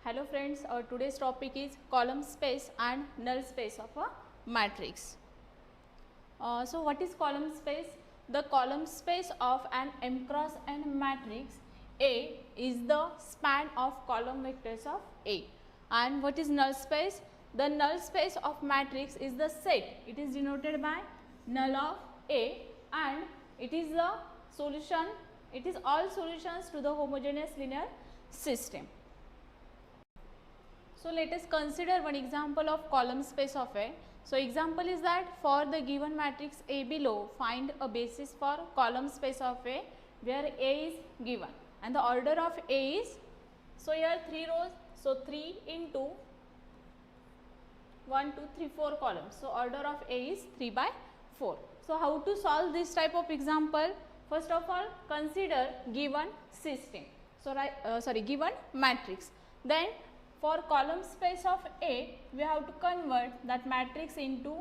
Hello friends, our today's topic is column space and null space of a matrix. So what is column space? The column space of an m cross n matrix A is the span of column vectors of A. And what is null space? The null space of matrix is the set. It is denoted by null of A and it is the solution. It is all solutions to the homogeneous linear system. So let us consider one example of column space of A. So example is that for the given matrix A below, find a basis for column space of A where A is given and the order of A is, so here 3 rows, so 3 into 1, 2, 3, 4 columns. So order of A is 3 by 4. So how to solve this type of example? First of all, consider given system. So given matrix. Then for column space of A, we have to convert that matrix into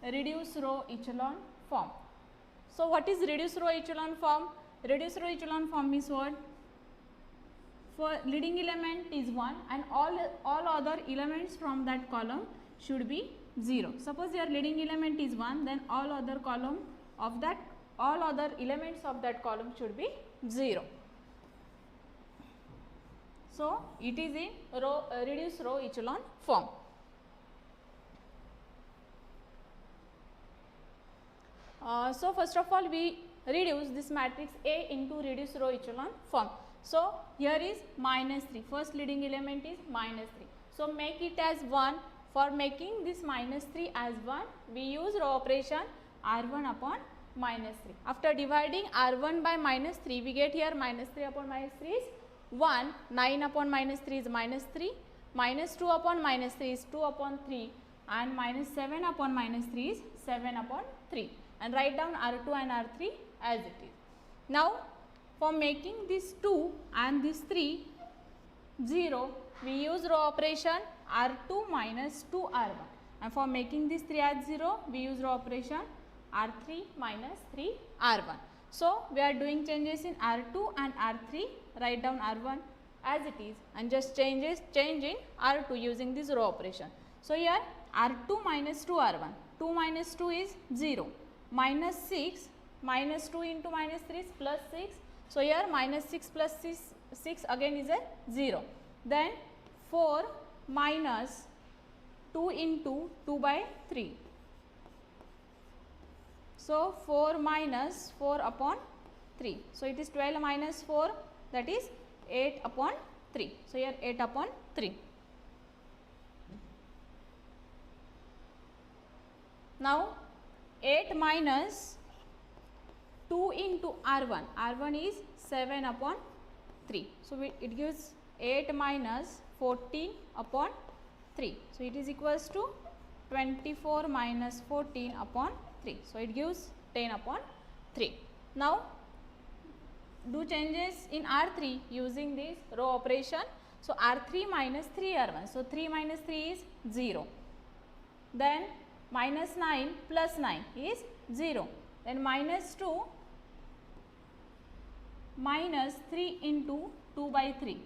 reduced row echelon form. So what is reduced row echelon form? Reduced row echelon form is what? For leading element is 1 and all other elements from that column should be 0. Suppose your leading element is 1, then all other elements of that column should be 0. So it is in reduced row echelon form. So first of all, we reduce this matrix A into reduced row echelon form. So here is minus 3. First leading element is minus 3. So make it as 1. For making this minus 3 as 1, we use row operation R1 upon minus 3. After dividing R1 by minus 3, we get here minus 3 upon minus 3 is 1, 9 upon minus 3 is minus 3, minus 2 upon minus 3 is 2 upon 3 and minus 7 upon minus 3 is 7 upon 3, and write down R2 and R3 as it is. Now for making this 2 and this 3 0, we use row operation R2 minus 2R1, and for making this 3 as 0, we use row operation R3 minus 3R1. So we are doing changes in R2 and R3, write down R1 as it is and just change in R2 using this row operation. So here R2 minus 2R1, 2 minus 2 is 0, minus 6, minus 2 into minus 3 is plus 6. So here minus 6 plus 6 again is a 0. Then 4 minus 2 into 2 by 3. So 4 minus 4 upon 3. So it is 12 minus 4, that is 8 upon 3. So here 8 upon 3. Now 8 minus 2 into R1. R1 is 7 upon 3. So it gives 8 minus 14 upon 3. So it is equals to 24 minus 14 upon 3. So it gives 10 upon 3. Now do changes in R3 using this row operation. So R3 minus 3R1. So 3 minus 3 is 0. Then minus 9 plus 9 is 0. Then minus 2 minus 3 into 2 by 3.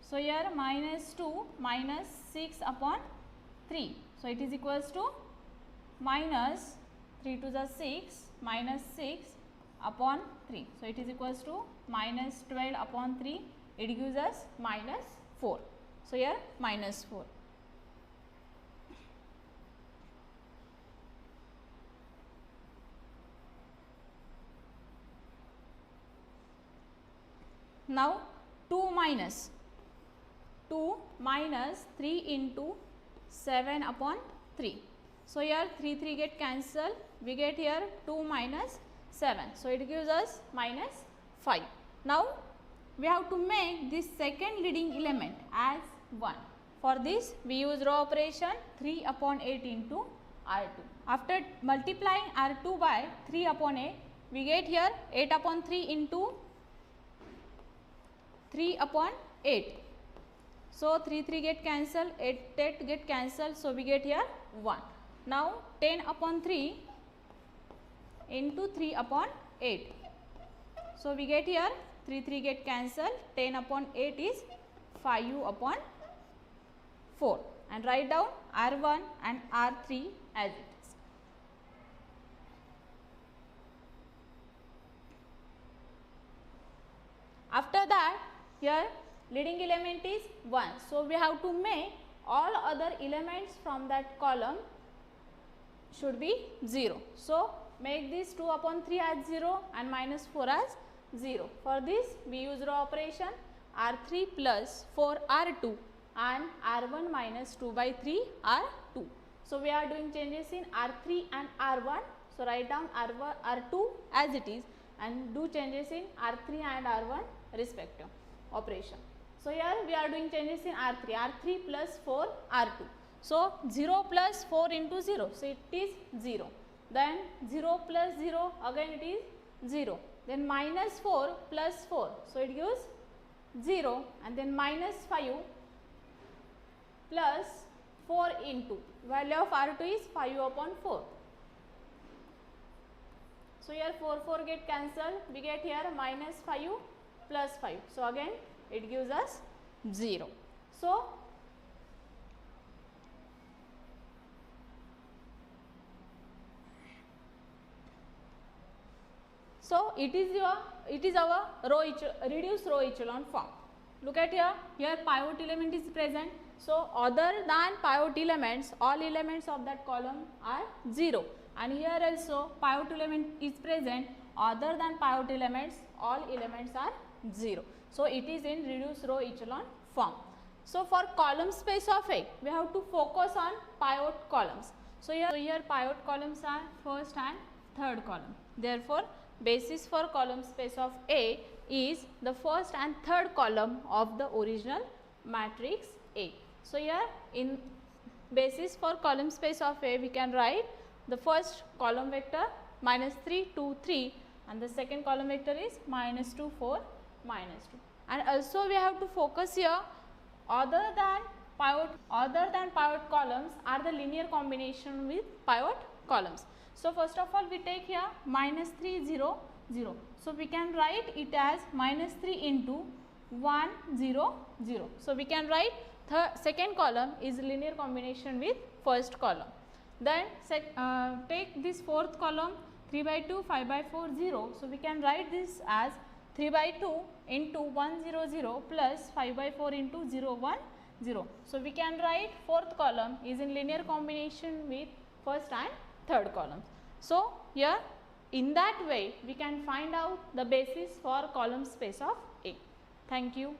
So here minus 2 minus 6 upon 3. So it is equals to minus 3 to the 6 minus 6 upon 3. So it is equals to minus 12 upon 3. It gives us minus 4. So here minus 4. Now 2 minus 3 into 7 upon 3. So here 3 get cancelled, we get here 2 minus 7. So it gives us minus 5. Now we have to make this second leading element as 1. For this we use row operation 3 upon 8 into R2. After multiplying R2 by 3 upon 8, we get here 8 upon 3 into 3 upon 8. So 3 get cancelled, 8 get cancelled, so we get here 1. Now 10 upon 3 into 3 upon 8. So we get here 3 get cancelled, 10 upon 8 is 5 upon 4 and write down R1 and R3 as it is. After that, here leading element is 1. So, we have to make all other elements from that column should be 0. So, make this 2 upon 3 as 0 and minus 4 as 0. For this, we use row operation R3 plus 4 R2 and R1 minus 2 by 3 R2. So, we are doing changes in R3 and R1. So, write down R1, R2 as it is and do changes in R3 and R1 respective operation. So, here we are doing changes in R3, R3 plus 4 R2. So, 0 plus 4 into 0, so it is 0. Then 0 plus 0, again it is 0. Then minus 4 plus 4, so it gives 0, and then minus 5 plus 4 into value of R2 is 5 upon 4. So, here 4 get cancelled, we get here minus 5 plus 5. So, again it gives us 0. So, it is our reduced row echelon form. Look at here pivot element is present. So, other than pivot elements, all elements of that column are 0, and here also pivot element is present, other than pivot elements, all elements are 0. So, it is in reduced row echelon form. So, for column space of A, we have to focus on pivot columns. So, here pivot columns are first and third column. Therefore, basis for column space of A is the first and third column of the original matrix A. So, here in basis for column space of A, we can write the first column vector minus 3, 2, 3, and the second column vector is minus 2, 4, minus 2. And also we have to focus here, other than pivot columns are the linear combination with pivot columns. So, first of all we take here minus 3, 0, 0. So, we can write it as minus 3 into 1, 0, 0. So, we can write second column is linear combination with first column. Then take this fourth column 3 by 2, 5 by 4, 0. So, we can write this as 3 by 2 into 1, 0, 0 plus 5 by 4 into 0, 1, 0. So, we can write fourth column is in linear combination with first and third columns. So, here in that way we can find out the basis for column space of A. Thank you.